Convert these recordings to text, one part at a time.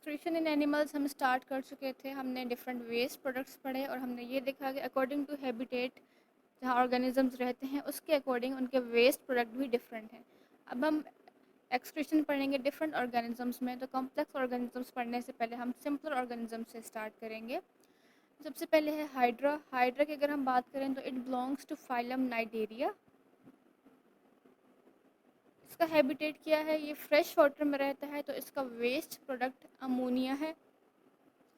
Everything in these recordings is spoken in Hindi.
एक्सक्रीशन इन एनिमल्स हम स्टार्ट कर चुके थे। हमने डिफरेंट वेस्ट प्रोडक्ट्स पढ़े और हमने ये देखा कि अकॉर्डिंग टू हैबिटेट जहाँ ऑर्गेनिजम्स रहते हैं उसके अकॉर्डिंग उनके वेस्ट प्रोडक्ट भी डिफरेंट हैं। अब हम एक्सक्रीशन पढ़ेंगे डिफरेंट ऑर्गेनिजम्स में। तो कॉम्प्लेक्स ऑर्गेनिजम्स पढ़ने से पहले हम सिंपल ऑर्गेनिज्म से स्टार्ट करेंगे। सबसे पहले है हाइड्रा। हाइड्रा की अगर हम बात करें तो it belongs to phylum Cnidaria. इसका हैबिटेट क्या है? ये फ्रेश वाटर में रहता है, तो इसका वेस्ट प्रोडक्ट अमोनिया है।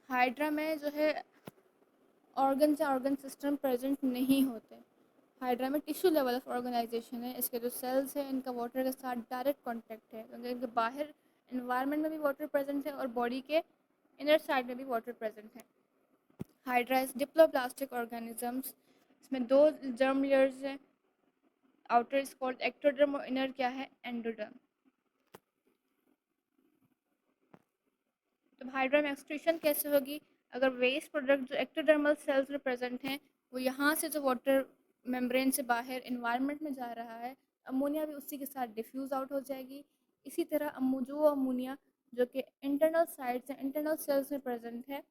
हाइड्रा में जो है ऑर्गन या ऑर्गन सिस्टम प्रेजेंट नहीं होते। हाइड्रा में टिश्यू लेवल ऑफ ऑर्गेनाइजेशन है। इसके जो सेल्स हैं इनका वाटर के साथ डायरेक्ट कॉन्टैक्ट है, क्योंकि इनके बाहर इन्वायरमेंट में भी वाटर प्रेजेंट है और बॉडी के इनर साइड में भी वाटर प्रेजेंट है। Hydra is diploblastic organisms. इसमें दो जर्म लेयर्स हैं। आउटर इज कॉल्ड एक्टोडर्म और इनर क्या है? एंडोडर्म। तो हाइड्रा में एक्सक्रीशन कैसे होगी? अगर वेस्ट प्रोडक्ट जो एक्टोडर्मल सेल्स में प्रेजेंट हैं वो यहाँ से जो वाटर मेम्ब्रेन से बाहर इन्वायरमेंट में जा रहा है, अमोनिया भी उसी के साथ डिफ्यूज़ आउट हो जाएगी। इसी तरह जो अमोनिया जो कि इंटरनल साइड्स हैं, इंटरनल सेल्स में प्रेजेंट है,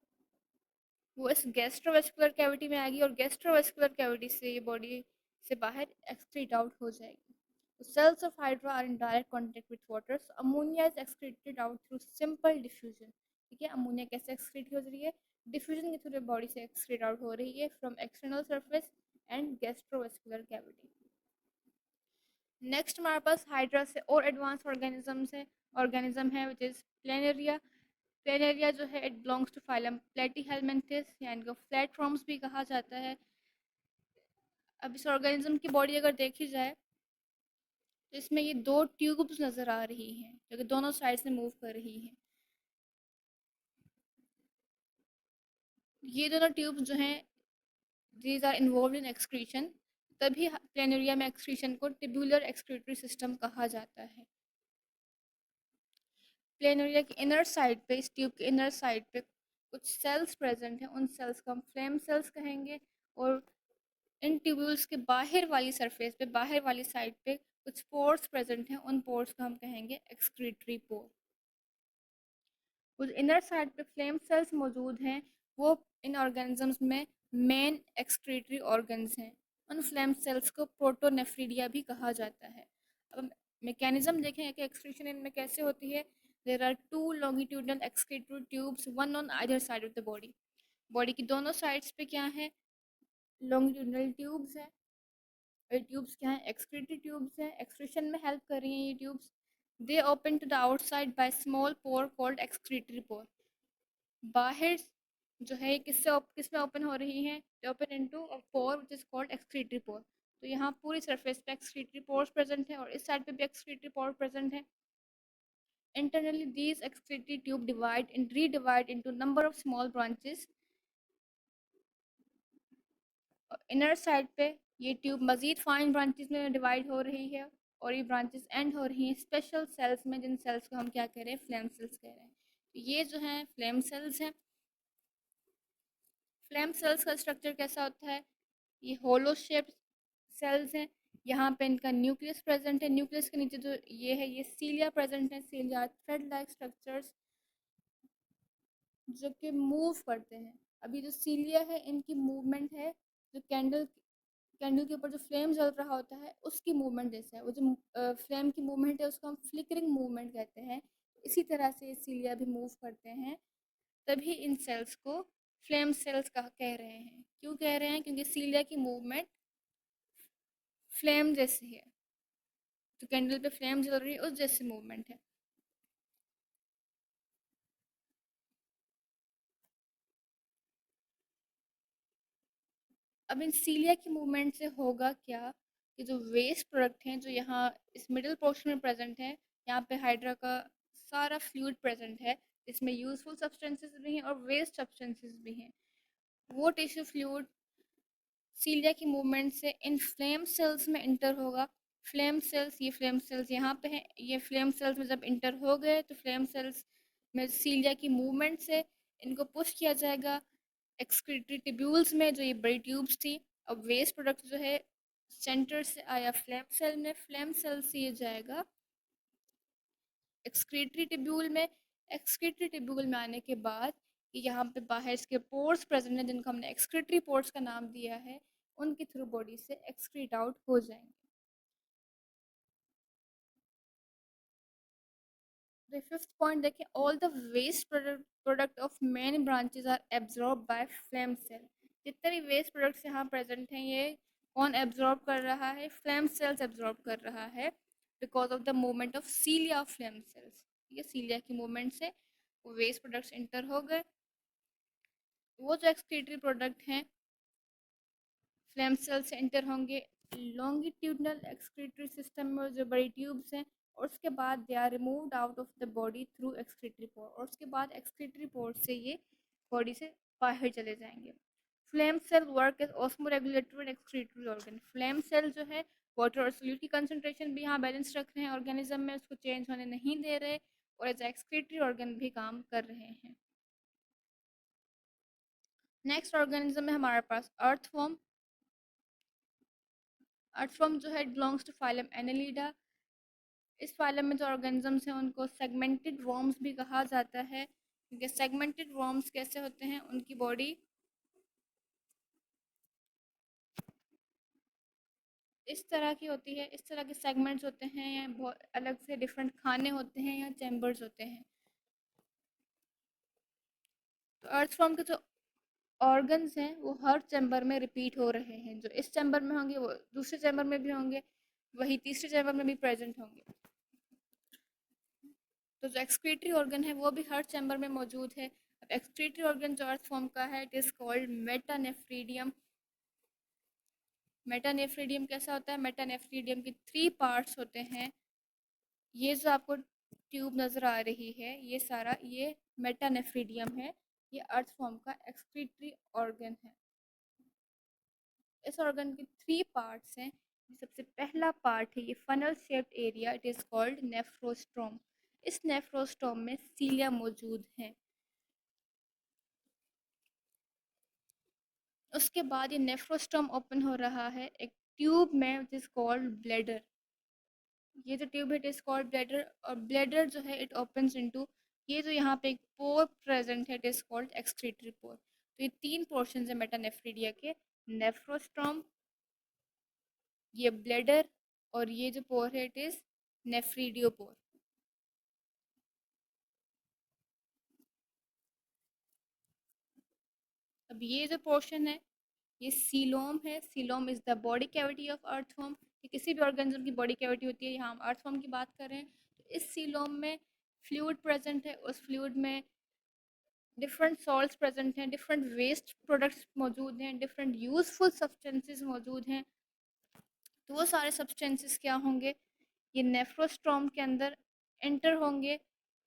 वो इस गैस्ट्रोवेस्कुलर कैविटी में आएगी और गैस्ट्रोवेस्कुलर कैविटी से ये बॉडी से बाहर एक्सक्रीट आउट हो जाएगी। The cells of Hydra are in direct contact with water, so ammonia is excreted out through simple diffusion. ठीक है, अमोनिया कैसे एक्सक्रीट हो रही है? डिफ्यूजन के थ्रू बॉडी से एक्सक्रीट आउट हो रही है from external surface and gastrovascular cavity. Next हमारे पास हाइड्रा से और एडवांस ऑर्गेनिज्म है विच इज प्लेनेरिया। प्लेनेरिया जो है it belongs to phylum Platyhelminthes, या इनको प्लेटफॉर्म्स भी कहा जाता है। अब इस ऑर्गेनिज्म की बॉडी अगर देखी जाए तो इसमें ये दो ट्यूब्स नज़र आ रही हैं जो कि दोनों साइड से मूव कर रही हैं। ये दोनों ट्यूब्स जो हैं these are involve in excretion. तभी प्लेनेरिया में एक्सक्रीशन को टिब्यूलर एक्सक्रीटरी सिस्टम कहा जाता है। प्लेनेरिया के इनर साइड पे, इस ट्यूब के इनर साइड पे कुछ सेल्स प्रेजेंट हैं। उन सेल्स को हम फ्लेम सेल्स कहेंगे। और इन ट्यूब्यूल्स के बाहर वाली सरफेस पे, बाहर वाली साइड पे कुछ पोर्स प्रेजेंट हैं। उन पोर्स को हम कहेंगे एक्सक्रीटरी पोर। कुछ इनर साइड पे फ्लेम सेल्स मौजूद हैं, वो इन ऑर्गेनिजम्स में मेन एक्सक्रीटरी ऑर्गन्स हैं। उन फ्लेम सेल्स को प्रोटोनेफ्रिडिया भी कहा जाता है। अब मैकेनिज्म देखें कि एक्सक्रीशन इनमें कैसे होती है। There are two longitudinal excretory tubes, one on either side of the body. Body की दोनों साइड्स पे क्या है? लॉन्गिट्यूडनल ट्यूब्स हैं। ये ट्यूब्स क्या हैं? एक्सक्रीटरी ट्यूब्स हैं, एक्सक्रीशन में हेल्प कर रही हैं ये tubes. They open to the outside by small pore called excretory pore. बाहर जो है किस में ओपन हो रही हैं? Open into a pore which is called excretory pore. तो यहाँ पूरी सरफेस पे एक्सक्रीटरी पोर्स प्रेजेंट है और इस साइड पे भी एक्सक्रीटरी पोर प्रेजेंट है। Internally, these excretory tube divide and redivide into number of small branches. Inner side पे ये ट्यूब मज़ीद फाइन ब्रांचेस में डिवाइड हो रही है और ये ब्रांचेस एंड हो रही हैं स्पेशल सेल्स में, जिन सेल्स को हम क्या कह रहे हैं? फ्लेम सेल्स कह रहे हैं। तो ये जो हैं फ्लेम सेल्स हैं। फ्लेम सेल्स का स्ट्रक्चर कैसा होता है? ये होलो शेप सेल्स हैं। यहाँ पे इनका न्यूक्लियस प्रेजेंट है। न्यूक्लियस के नीचे जो ये है ये सीलिया प्रेजेंट है। सीलिया थ्रेड लाइक स्ट्रक्चर्स जो कि मूव करते हैं। अभी जो सीलिया है इनकी मूवमेंट है जो कैंडल के ऊपर जो फ्लेम जल रहा होता है उसकी मूवमेंट जैसे है। वो जो फ्लेम की मूवमेंट है उसको हम फ्लिकरिंग मूवमेंट कहते हैं। इसी तरह से सीलिया भी मूव करते हैं। तभी इन सेल्स को फ्लेम सेल्स कह रहे हैं। क्यों कह रहे हैं? क्योंकि सीलिया की मूवमेंट फ्लेम जैसी है। जो कैंडल पे फ्लेम जल रही है उस जैसी मूवमेंट है। अब इन सीलिया की मूवमेंट से होगा क्या कि जो वेस्ट प्रोडक्ट हैं जो यहाँ इस मिडिल पोर्शन में प्रेजेंट है, यहाँ पे हाइड्रा का सारा फ्लूइड प्रेजेंट है। इसमें यूजफुल सब्सटेंसेस भी हैं और वेस्ट सब्सटेंसेस भी हैं। वो टिश्यू फ्लूइड सीलिया की मूवमेंट से इन फ्लेम सेल्स में इंटर होगा। फ्लेम सेल्स यहाँ पे हैं। ये फ्लेम सेल्स में जब इंटर हो गए तो फ्लेम सेल्स में सीलिया की मूवमेंट से इनको पुश किया जाएगा एक्सक्रीटरी टिब्यूल्स में, जो ये बड़ी ट्यूब्स थी। अब वेस्ट प्रोडक्ट जो है सेंटर से आया फ्लेम सेल में, फ्लेम सेल से ये जाएगा एक्सक्रीटरी टिब्यूल में। एक्सक्रीटरी ट्यूब्यूल में आने के बाद यहाँ पे बाहर इसके पोर्स प्रेजेंट हैं जिनको हमने एक्सक्रीटरी पोर्स का नाम दिया है, उनके थ्रू बॉडी से एक्सक्रीट आउट हो जाएंगे। The fifth point देखें, all the waste product of main branches are absorbed by flame cell। जितने भी वेस्ट प्रोडक्ट्स यहाँ प्रेजेंट हैं ये कौन एब्जॉर्ब कर रहा है? फ्लेम सेल्स एब्जॉर्ब कर रहा है because of the movement of सीलिया of flame cells. ठीक है, सीलिया की मूवमेंट से वो वेस्ट प्रोडक्ट्स इंटर हो गए। वो जो एक्सक्रीटरी प्रोडक्ट हैं फ्लेम सेल से इंटर होंगे लॉन्गिट्यूडनल एक्सक्रीटरी सिस्टम में जो बड़ी ट्यूब्स हैं, और उसके बाद they are removed out of the body through excretory pore, और उसके बाद एक्सक्रीटरी पोर से ये बॉडी से बाहर चले जाएंगे। Flame cell work as osmoregulatory excretory organ. Flame cell जो है वाटर और सोल्यूट की कंसंट्रेशन भी यहाँ बैलेंस रख रहे हैं ऑर्गेनिज्म में, उसको चेंज होने नहीं दे रहे, और एज एक्सक्रीटरी ऑर्गन भी काम कर रहे हैं। नेक्स्ट ऑर्गेनिज्म है हमारे पास अर्थवर्म। अर्थवर्म जो है बिलोंग्स टू फाइलम एनेलिडा। इस फाइलम में जो ऑर्गेनिजम्स हैं उनको सेगमेंटेड वर्म्स भी कहा जाता है, क्योंकि सेगमेंटेड वर्म्स कैसे होते हैं, उनकी बॉडी इस तरह की होती है, इस तरह के सेगमेंट्स होते हैं, या बहुत अलग से डिफरेंट खाने होते हैं या चैम्बर्स होते हैं। तो अर्थवर्म के जो ऑर्गन्स हैं वो हर चैम्बर में रिपीट हो रहे हैं, जो इस चैम्बर में होंगे वो दूसरे चैम्बर में भी होंगे, वही तीसरे चैम्बर में भी प्रेजेंट होंगे। तो जो एक्सक्रीटरी ऑर्गन है वो भी हर चैम्बर में मौजूद है। अब एक्सक्रीटरी ऑर्गन जो अर्थ फॉर्म का है इट इज़ कॉल्ड मेटानेफ्रीडियम। मेटानेफ्रीडियम कैसा होता है? मेटानेफ्रीडियम के 3 पार्ट्स होते हैं। ये जो आपको ट्यूब नज़र आ रही है ये सारा ये मेटानेफ्रीडियम है, ये अर्थ फॉर्म का एक्सक्रीटरी ऑर्गन है। इस ऑर्गन के 3 पार्ट्स हैं। सबसे पहला पार्ट है ये funnel shaped area, it is called nephrostome. इस नेफ्रोस्टोम में सीलिया मौजूद हैं। उसके बाद ये नेफ्रोस्टोम ओपन हो रहा है एक ट्यूब में विच इज़ कॉल्ड ब्लैडर। ये जो ट्यूब है इट इज़ कॉल्ड ब्लैडर, और ब्लैडर जो है इट ओपन्स इनटू, ये जो यहाँ पे एक पोर प्रेजेंट है it is called excretory pore. तो ये 3 पोर्शन है मेटानेफ्रीडिया के, नेफ्रोस्टोम, ये ब्लैडर, और ये जो पोर है इट इज़ नेफ्रीडियोपोर। अब ये जो पोर्शन है ये सीलोम है। Coelom is the body cavity of earthworm. ये किसी भी ऑर्गेनिज्म की बॉडी कैविटी होती है, यहाँ हम अर्थवर्म की बात कर रहे हैं। तो इस सीलोम में फ्लूइड प्रेजेंट है, उस फ्लूइड में डिफरेंट सॉल्ट्स प्रेजेंट हैं, डिफरेंट वेस्ट प्रोडक्ट्स मौजूद हैं, डिफरेंट यूजफुल सब्सटेंसेस मौजूद हैं। तो वो सारे सब्सटेंसेस क्या होंगे, ये नेफ्रोस्टोम के अंदर एंटर होंगे।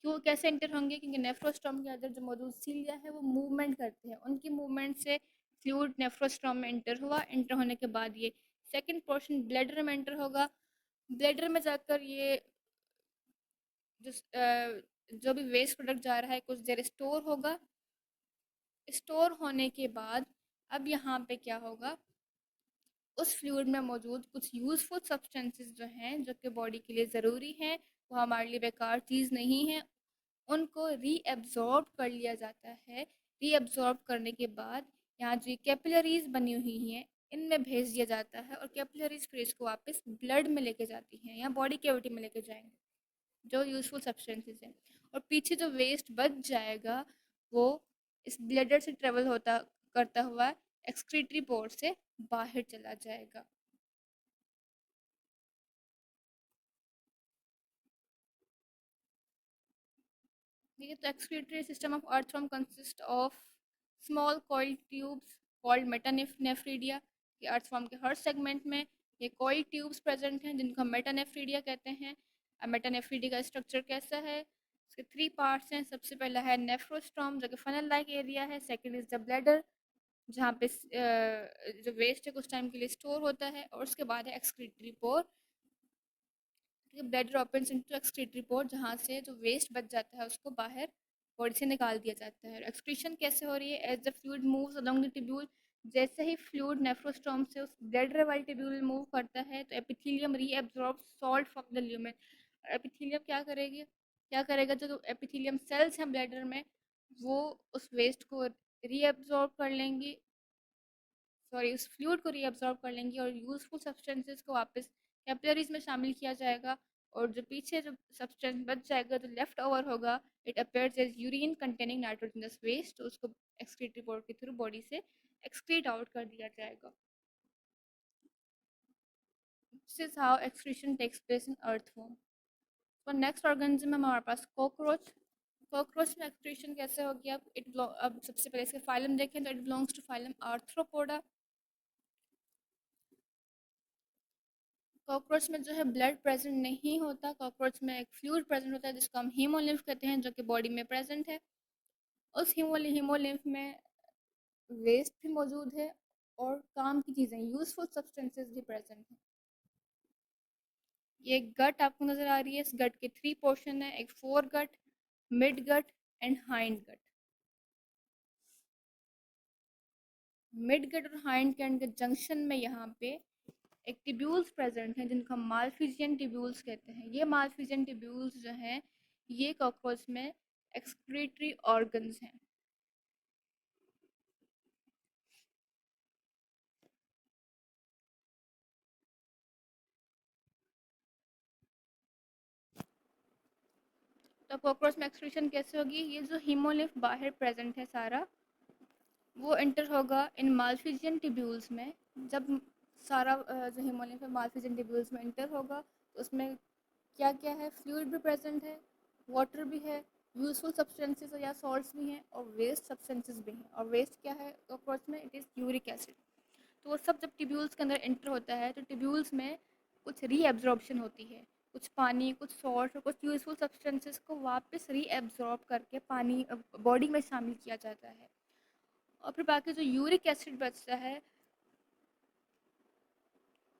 क्यों, कैसे एंटर होंगे? क्योंकि नेफ्रोस्टोम के अंदर जो मौजूद सीलिया है वो मूवमेंट करते हैं, उनकी मूवमेंट से फ्लूइड नेफ्रोस्टोम में एंटर हुआ। एंटर होने के बाद ये सेकंड पोर्शन ब्लैडर में एंटर होगा। ब्लैडर में जाकर ये जो जो भी वेस्ट प्रोडक्ट जा रहा है कुछ देर स्टोर होगा। स्टोर होने के बाद अब यहाँ पे क्या होगा, उस फ्लूइड में मौजूद कुछ यूज़फुल सब्सटेंसेस जो हैं जो कि बॉडी के लिए ज़रूरी हैं, वो हमारे लिए बेकार चीज़ नहीं है, उनको रीएब्जॉर्ब कर लिया जाता है। रीएब्जॉर्ब करने के बाद यहाँ जो कैपिलरीज बनी हुई हैं इनमें भेज दिया जाता है, और कैपिलरीज फिर इसको वापस ब्लड में लेके जाती हैं या बॉडी कैविटी में लेके जाएंगे जो यूज़फुल सब्सटेंसेस हैं। और पीछे जो वेस्ट बच जाएगा वो इस ब्लडर से ट्रेवल होता करता हुआ एक्सक्रीटरी पोर से बाहर चला जाएगा। ठीक है, तो excretory system of earthworm consist of small coiled tubes called metanephridia. ये अर्थवर्म के हर सेगमेंट में ये कॉइल्ड ट्यूब्स प्रेजेंट हैं जिनको हम मेटानेफ्रीडिया कहते हैं। अब मेटानेफ्रीडिया का स्ट्रक्चर कैसा है? इसके 3 पार्ट्स हैं। सबसे पहला है नेफ्रोस्टोम जो कि फनल लाइक एरिया है। सेकंड इज द ब्लैडर जहाँ पे जो वेस्ट है कुछ टाइम के लिए स्टोर होता है, और उसके बाद है एक्सक्रीटरी पोर। ब्लैडर ओपन्स इनटू एक्सक्रीटरी पोर जहाँ से जो वेस्ट बच जाता है उसको बाहर बॉडी से निकाल दिया जाता है। एक्सक्रीशन कैसे हो रही है? As the fluid moves along the tubule, जैसे ही फ्लूइड नेफ्रोस्टोम से उस ब्लैडर वाली ट्यूब्यूल मूव करता है तो epithelium reabsorb salt from the lumen. Epithelium क्या करेगी? क्या करेगा, जो एपिथेलियम सेल्स हैं ब्लैडर में वो उस वेस्ट को रीअब्सॉर्ब कर लेंगी, सॉरी उस फ्लूइड को रीअब्सॉर्ब कर लेंगी और यूजफुल सब्सटेंसेस को वापस कैपिलरीज में शामिल किया जाएगा। और जो पीछे जो सब्सटेंस बच जाएगा, जो लेफ्ट ओवर होगा, it appears as urine containing nitrogenous waste, तो उसको एक्सक्रीटरी बोर्ड के थ्रू बॉडी से एक्सक्रीट आउट कर दिया जाएगा। This is how excretion takes place in earthworm. तो नेक्स्ट ऑर्गेनिज्म है हमारे पास कॉकरोच। कॉकरोच में एक्सक्रीशन कैसे होगी, अब सबसे पहले इसके फाइलम देखें तो it belongs to phylum Arthropoda. Cockroach में जो है ब्लड प्रेजेंट नहीं होता, कॉकरोच में एक फ्लूइड प्रेजेंट होता है जिसको हम हीमोलिम्फ कहते हैं, जो कि बॉडी में प्रेजेंट है। उस हीमोलिम्फ में वेस्ट भी मौजूद है और काम की चीज़ें यूजफुल सब्सटेंसेस भी प्रेजेंट हैं। ये गट आपको नज़र आ रही है, इस गट के 3 पोर्शन है, एक fore gut, mid gut and hind gut. Mid gut और हाइंड गट के जंक्शन में यहाँ पे एक टिब्यूल्स प्रेजेंट हैं जिनको हम मालफिजियन टिब्यूल्स कहते हैं। ये मालफिजियन टिब्यूल्स जो हैं ये कॉकरोच में एक्सक्रीटरी ऑर्गन्स हैं। तो कॉकरोच में एक्सक्रीशन कैसे होगी, ये जो हीमोलिम्फ बाहर प्रेजेंट है सारा वो एंटर होगा इन मालफिजियन टिब्यूल्स में। जब सारा जो हीमोलिम्फ है मालफिजियन टिब्यूल्स में एंटर होगा तो उसमें क्या क्या है, फ्लूइड भी प्रेजेंट है, वाटर भी है, यूजफुल सब्सटेंसेस या सॉल्ट्स भी हैं और वेस्ट सब्सटेंसेस भी हैं। और वेस्ट क्या है कॉकरोच में, इट इज़ यूरिक एसिड। तो वो सब जब टिब्यूल्स के अंदर एंटर होता है तो टिब्यूल्स में कुछ रीएब्जॉर्प्शन होती है, कुछ पानी, कुछ सॉल्ट और कुछ यूजफुल सब्सटेंसेस को वापस रीएब्जॉर्ब करके पानी बॉडी में शामिल किया जाता है। और फिर बाकी जो यूरिक एसिड बचता है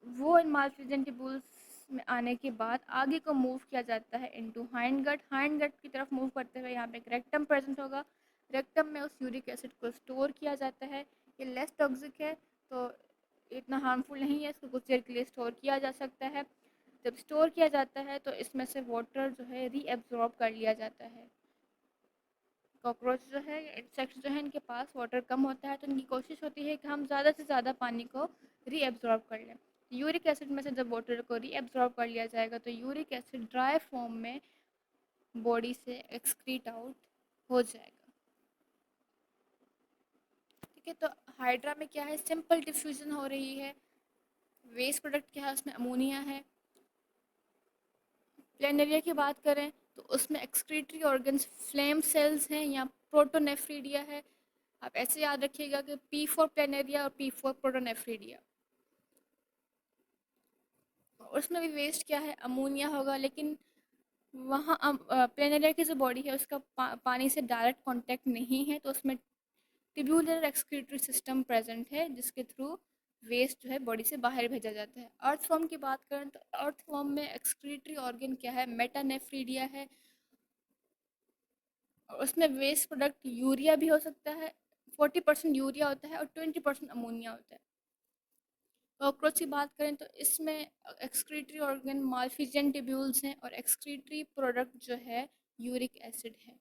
वो इन मालफिजियन टिब्यूल्स में आने के बाद आगे को मूव किया जाता है into hind gut. Hind gut की तरफ मूव करते हुए यहाँ पे एक रेक्टम प्रेजेंट होगा, रेक्टम में उस यूरिक एसिड को स्टोर किया जाता है। ये लेस टॉक्सिक है तो इतना हार्मफुल नहीं है, इसको कुछ देर के लिए स्टोर किया जा सकता है। जब स्टोर किया जाता है तो इसमें से वाटर जो है रीएब्जॉर्ब कर लिया जाता है। कॉकरोच जो है, इंसेक्ट्स जो है, इनके पास वाटर कम होता है तो इनकी कोशिश होती है कि हम ज़्यादा से ज़्यादा पानी को रीएब्जॉर्ब कर लें। यूरिक एसिड में से जब वाटर को रीएब्जॉर्ब कर लिया जाएगा तो यूरिक एसिड ड्राई फॉर्म में बॉडी से एक्सक्रीट आउट हो जाएगा। ठीक है, तो हाइड्रा में क्या है, सिंपल डिफ्यूजन हो रही है। वेस्ट प्रोडक्ट क्या है, उसमें अमोनिया है। प्लेनेरिया की बात करें तो उसमें एक्सक्रीटरी ऑर्गन्स फ्लेम सेल्स हैं या प्रोटोनेफ्रीडिया है। आप ऐसे याद रखिएगा कि P4 प्लेनेरिया और P4 प्रोटोनेफ्रीडिया। उसमें भी वेस्ट क्या है, अमोनिया होगा, लेकिन वहाँ प्लेनेरिया की जो बॉडी है उसका पानी से डायरेक्ट कांटेक्ट नहीं है, तो उसमें ट्यूब्यूलर एक्सक्रीटरी सिस्टम प्रेजेंट है जिसके थ्रू वेस्ट जो है बॉडी से बाहर भेजा जाता है। अर्थवर्म की बात करें तो अर्थवर्म में एक्सक्रीटरी ऑर्गन क्या है, मेटानेफ्रीडिया है। और उसमें वेस्ट प्रोडक्ट यूरिया भी हो सकता है, 40% यूरिया होता है और 20% अमोनिया होता है। कॉकरोच की बात करें तो इसमें एक्सक्रीटरी ऑर्गन मालफिजियन टिब्यूल्स हैं और एक्सक्रीटरी प्रोडक्ट जो है यूरिक एसिड है।